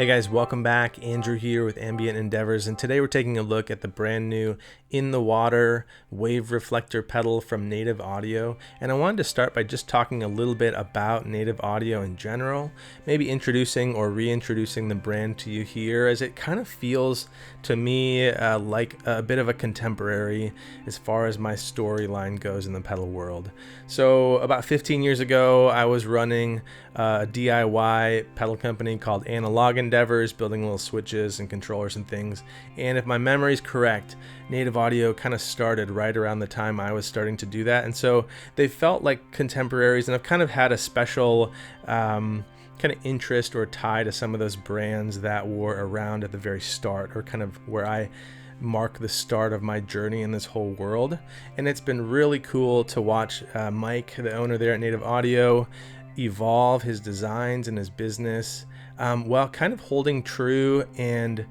Hey guys, welcome back. Andrew here with Ambient Endeavors, and today we're taking a look at the brand new In the Water Wave Reflector pedal from Native Audio. And I wanted to start by just talking a little bit about Native Audio in general, maybe introducing or reintroducing the brand to you here, as it kind of feels to me like a bit of a contemporary as far as my storyline goes in the pedal world. So about 15 years ago, I was running a DIY pedal company called Analog Endeavors, building little switches and controllers and things. And if my memory is correct, Native Audio kind of started right around the time I was starting to do that. And so they felt like contemporaries, and I've kind of had a special kind of interest or tie to some of those brands that were around at the very start, or kind of where I mark the start of my journey in this whole world. And it's been really cool to watch Mike, the owner there at Native Audio, evolve his designs and his business while kind of holding true and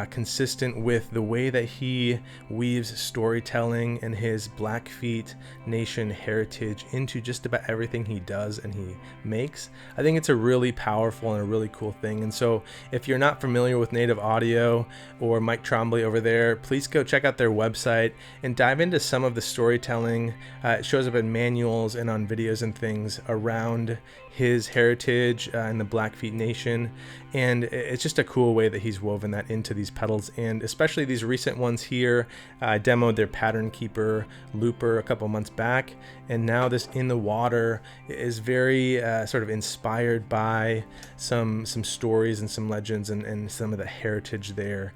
consistent with the way that he weaves storytelling and his Blackfeet Nation heritage into just about everything he does and he makes. I think it's a really powerful and a really cool thing. And so if you're not familiar with Native Audio or Mike Trombley over there, please go check out their website and dive into some of the storytelling. It shows up in manuals and on videos and things around his heritage and the Blackfeet Nation, and it's just a cool way that he's woven that into these pedals, and especially these recent ones here. I demoed their Pattern Keeper looper a couple months back, and now this In the Water is very sort of inspired by some stories and some legends and some of the heritage there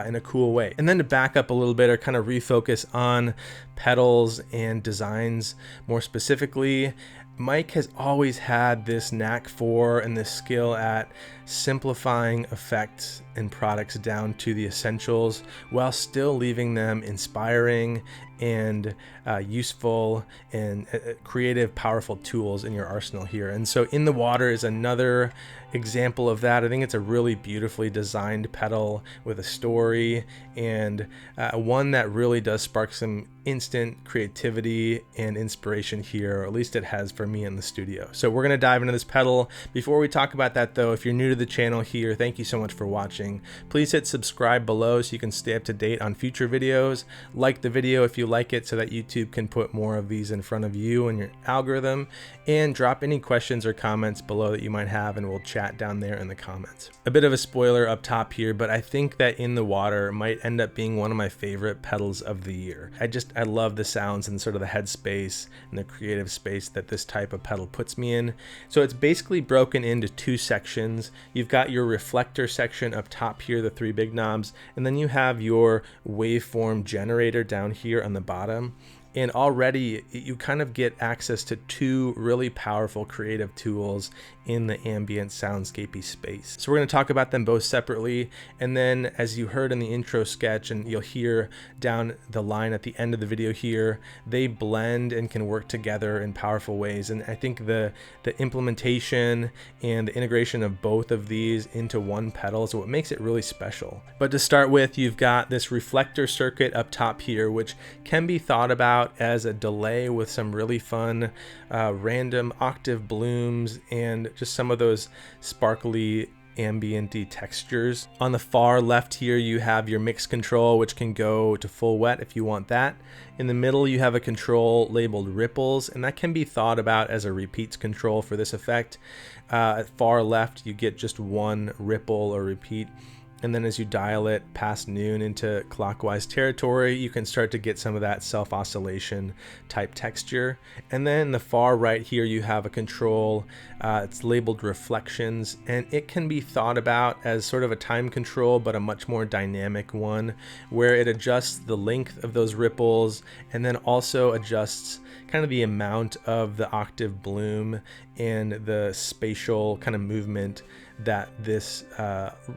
in a cool way. And then to back up a little bit, or kind of refocus on pedals and designs more specifically, Mike has always had this knack for and this skill at simplifying effects and products down to the essentials while still leaving them inspiring and useful and creative, powerful tools in your arsenal here. And so In the Water is another example of that. I think it's a really beautifully designed pedal with a story, and one that really does spark some instant creativity and inspiration here, or at least it has for me in the studio. So we're going to dive into this pedal. Before we talk about that though, if you're new to the channel here, thank you so much for watching. Please hit subscribe below so you can stay up to date on future videos. Like the video if you like it, so that YouTube can put more of these in front of you and your algorithm, and drop any questions or comments below that you might have, and we'll chat down there in the comments. A bit of a spoiler up top here, but I think that In the Water might end up being one of my favorite pedals of the year. I love the sounds and sort of the headspace and the creative space that this type of pedal puts me in. So it's basically broken into two sections. You've got your Reflector section up top here, the three big knobs, and then you have your Waveform Generator down here on the bottom. And already you kind of get access to two really powerful creative tools in the ambient soundscapey space. So we're going to talk about them both separately, and then as you heard in the intro sketch, and you'll hear down the line at the end of the video here, they blend and can work together in powerful ways. And I think the implementation and the integration of both of these into one pedal is what makes it really special. But to start with, you've got this Reflector circuit up top here, which can be thought about as a delay with some really fun random octave blooms and just some of those sparkly ambient-y textures. On the far left here you have your mix control, which can go to full wet if you want that. In the middle you have a control labeled ripples, and that can be thought about as a repeats control for this effect. At far left you get just one ripple or repeat, and then as you dial it past noon into clockwise territory, you can start to get some of that self-oscillation type texture. And then the far right here, you have a control, it's labeled reflections, and it can be thought about as sort of a time control, but a much more dynamic one, where it adjusts the length of those ripples and then also adjusts kind of the amount of the octave bloom and the spatial kind of movement that this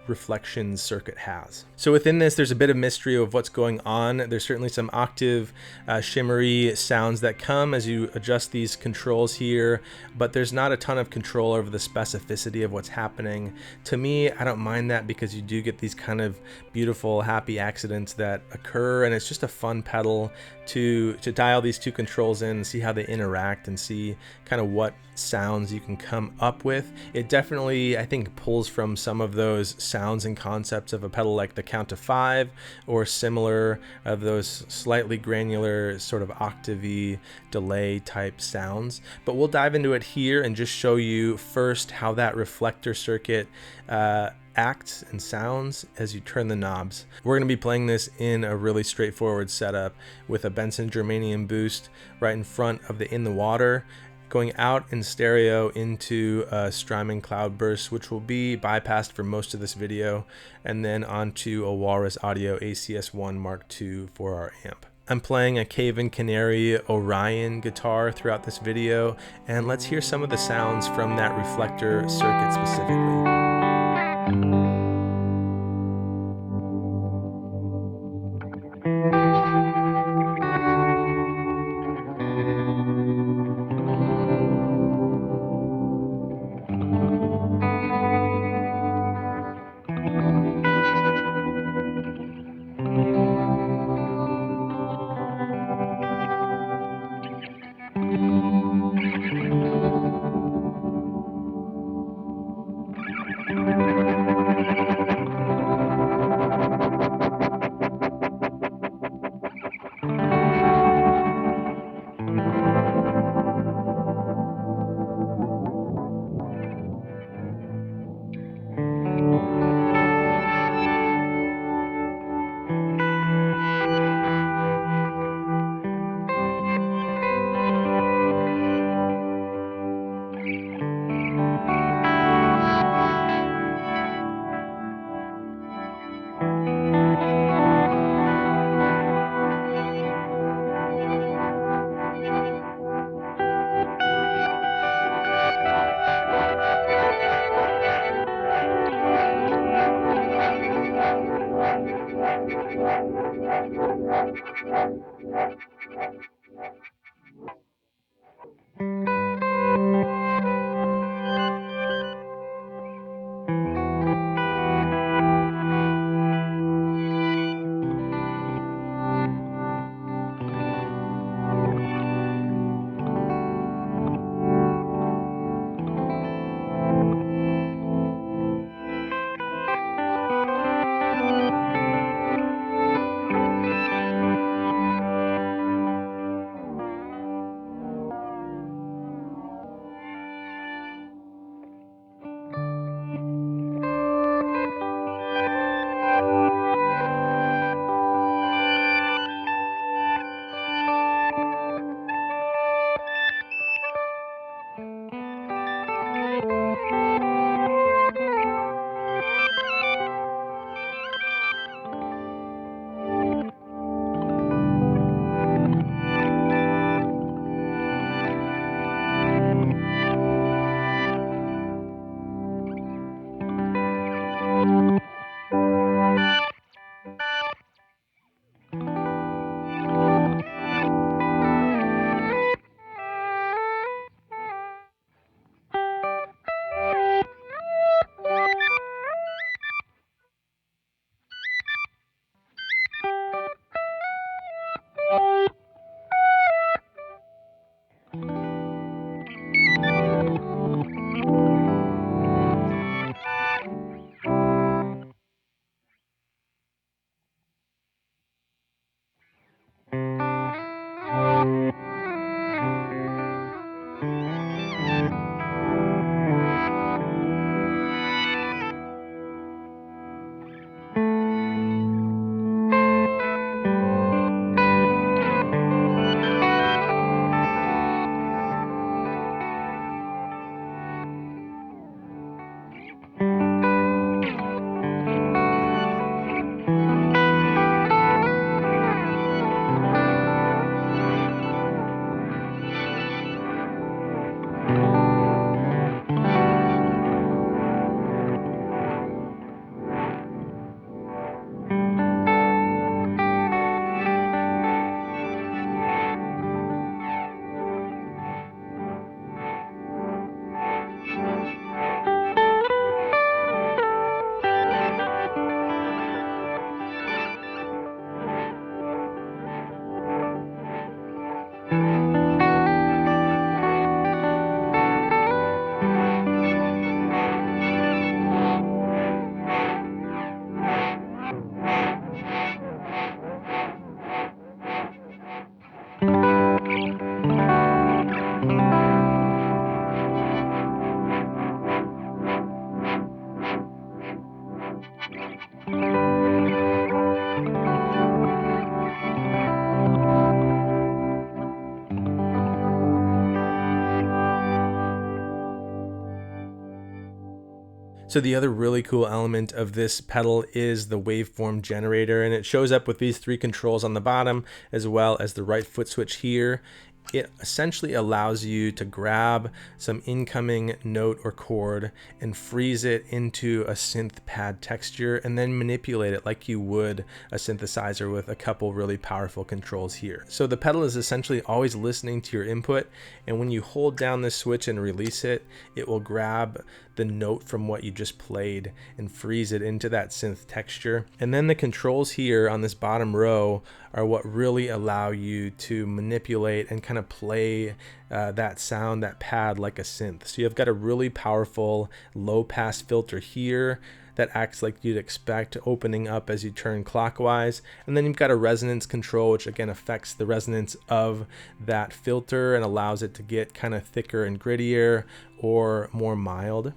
reflection circuit has. So within this, there's a bit of mystery of what's going on. There's certainly some octave shimmery sounds that come as you adjust these controls here, but there's not a ton of control over the specificity of what's happening. To me, I don't mind that, because you do get these kind of beautiful, happy accidents that occur, and it's just a fun pedal to dial these two controls in and see how they interact and see kind of what sound sounds you can come up with. It definitely, I think, pulls from some of those sounds and concepts of a pedal like the count to 5 or similar, of those slightly granular sort of octavey delay type sounds. But we'll dive into it here and just show you first how that reflector circuit acts and sounds as you turn the knobs. We're going to be playing this in a really straightforward setup with a Benson Germanium boost right in front of the In the Water, going out in stereo into a Strymon Cloudburst, which will be bypassed for most of this video, and then onto a Walrus Audio ACS1 Mark II for our amp. I'm playing a Cave and Canary Orion guitar throughout this video, and let's hear some of the sounds from that reflector circuit specifically. So the other really cool element of this pedal is the Waveform Generator, and it shows up with these 3 controls on the bottom as well as the right foot switch here. It essentially allows you to grab some incoming note or chord and freeze it into a synth pad texture and then manipulate it like you would a synthesizer with a couple really powerful controls here. So the pedal is essentially always listening to your input, and when you hold down this switch and release it, it will grab the note from what you just played and freeze it into that synth texture. And then the controls here on this bottom row are what really allow you to manipulate and kind of play that sound, that pad, like a synth. So you've got a really powerful low pass filter here that acts like you'd expect, opening up as you turn clockwise. And then you've got a resonance control, which again affects the resonance of that filter and allows it to get kind of thicker and grittier or more mild.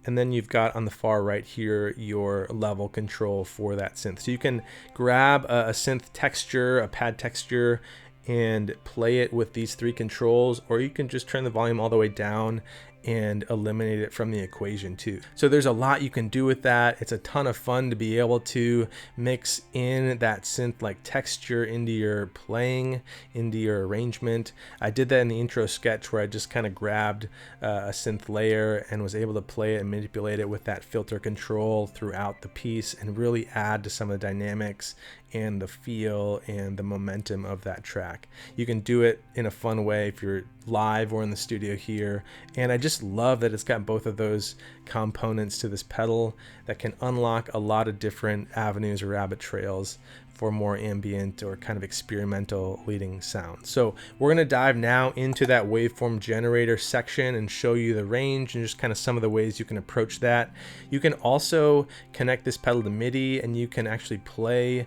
And then you've got on the far right here your level control for that synth. So you can grab a synth texture, a pad texture, and play it with these 3 controls, or you can just turn the volume all the way down and eliminate it from the equation too. So there's a lot you can do with that. It's a ton of fun to be able to mix in that synth-like texture into your playing, into your arrangement. I did that in the intro sketch where I just kind of grabbed a synth layer and was able to play it and manipulate it with that filter control throughout the piece and really add to some of the dynamics and the feel and the momentum of that track. You can do it in a fun way if you're live or in the studio here, and I just love that it's got both of those components to this pedal that can unlock a lot of different avenues or rabbit trails for more ambient or kind of experimental leading sound. So we're going to dive now into that waveform generator section and show you the range and just kind of some of the ways you can approach that. You can also connect this pedal to MIDI, and you can actually play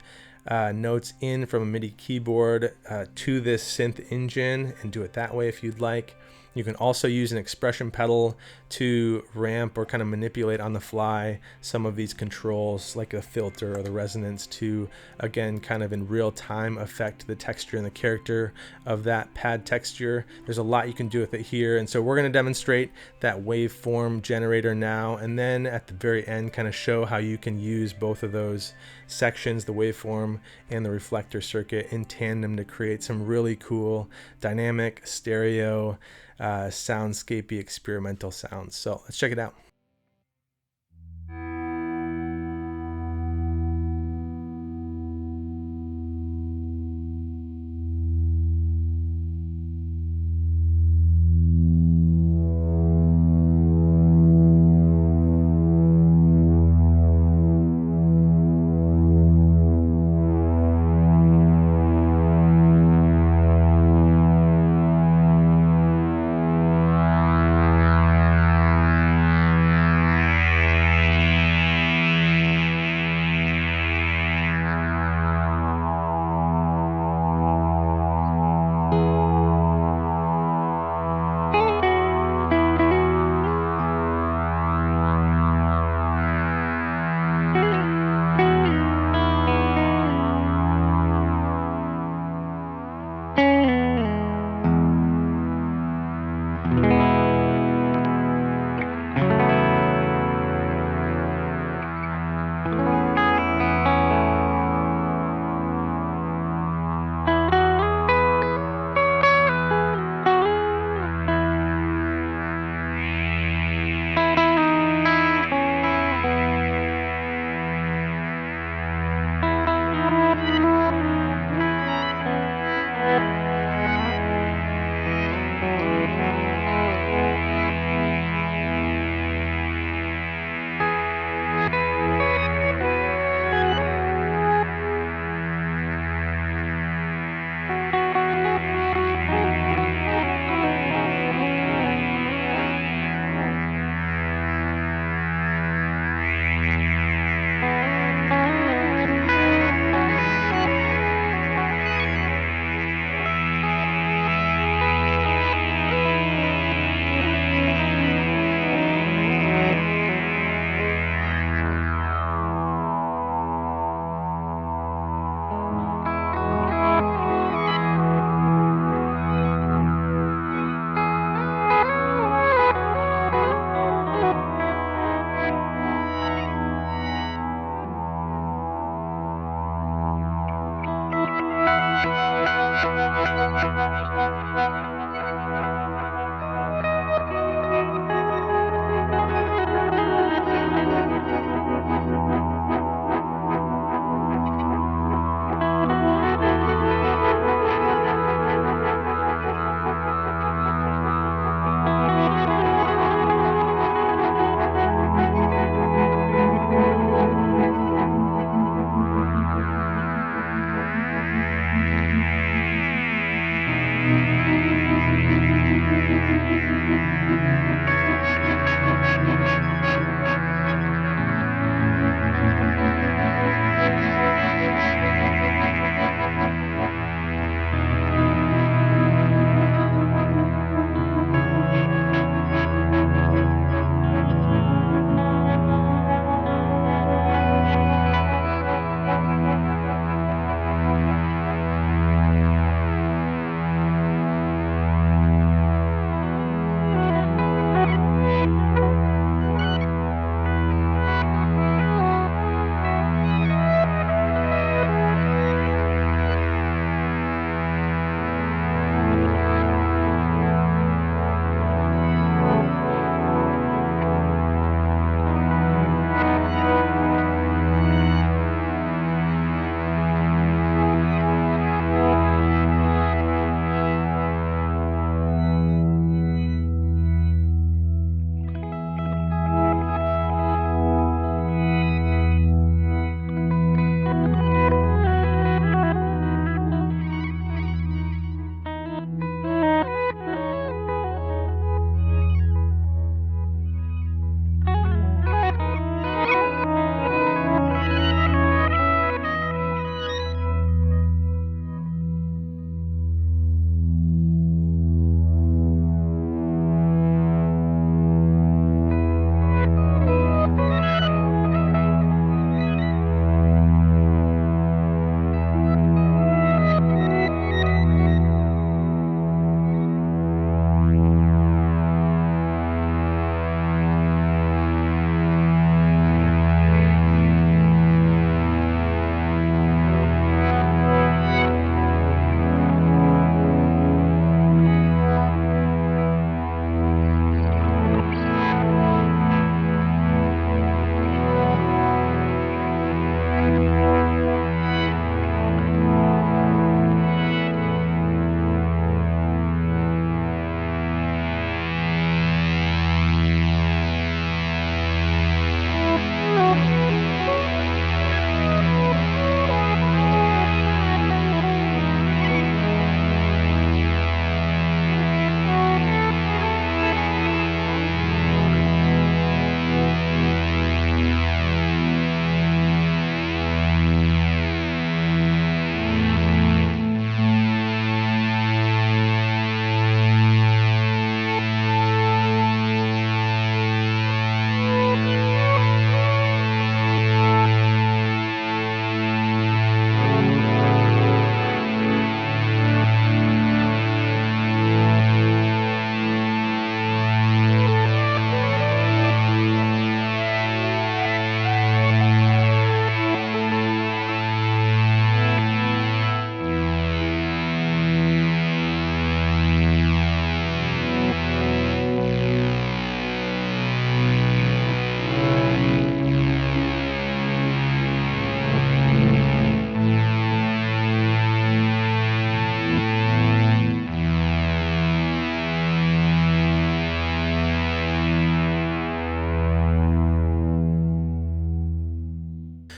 notes in from a MIDI keyboard to this synth engine and do it that way if you'd like. You can also use an expression pedal to ramp or kind of manipulate on the fly some of these controls like the filter or the resonance to, again, kind of in real time affect the texture and the character of that pad texture. There's a lot you can do with it here, and so we're going to demonstrate that waveform generator now, and then at the very end kind of show how you can use both of those sections, the waveform and the reflector circuit, in tandem to create some really cool dynamic stereo soundscapey experimental sounds. So let's check it out.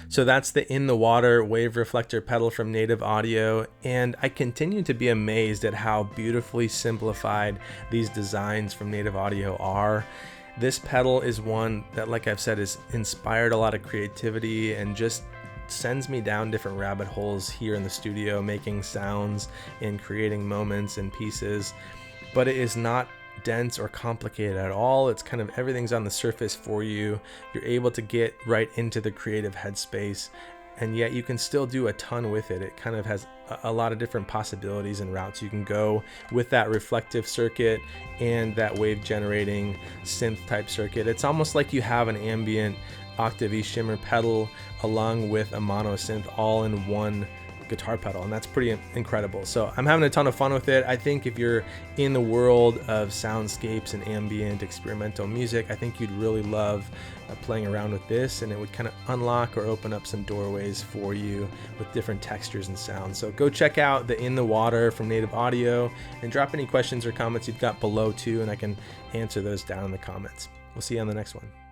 So that's the In the Water Wave Reflector pedal from Native Audio, and I continue to be amazed at how beautifully simplified these designs from Native Audio are. This pedal is one that, like I've said, has inspired a lot of creativity and just sends me down different rabbit holes here in the studio, making sounds and creating moments and pieces. But it is not dense or complicated at all. It's kind of everything's on the surface for you. You're able to get right into the creative headspace, and yet you can still do a ton with it. It kind of has a lot of different possibilities and routes you can go with that reflective circuit and that wave generating synth type circuit. It's almost like you have an ambient octave E shimmer pedal along with a mono synth all in one guitar pedal, and that's pretty incredible. So I'm having a ton of fun with it. I think if you're in the world of soundscapes and ambient experimental music, I think you'd really love playing around with this, and it would kind of unlock or open up some doorways for you with different textures and sounds. So go check out the In the Water from Native Audio and drop any questions or comments you've got below too, and I can answer those down in the comments. We'll see you on the next one.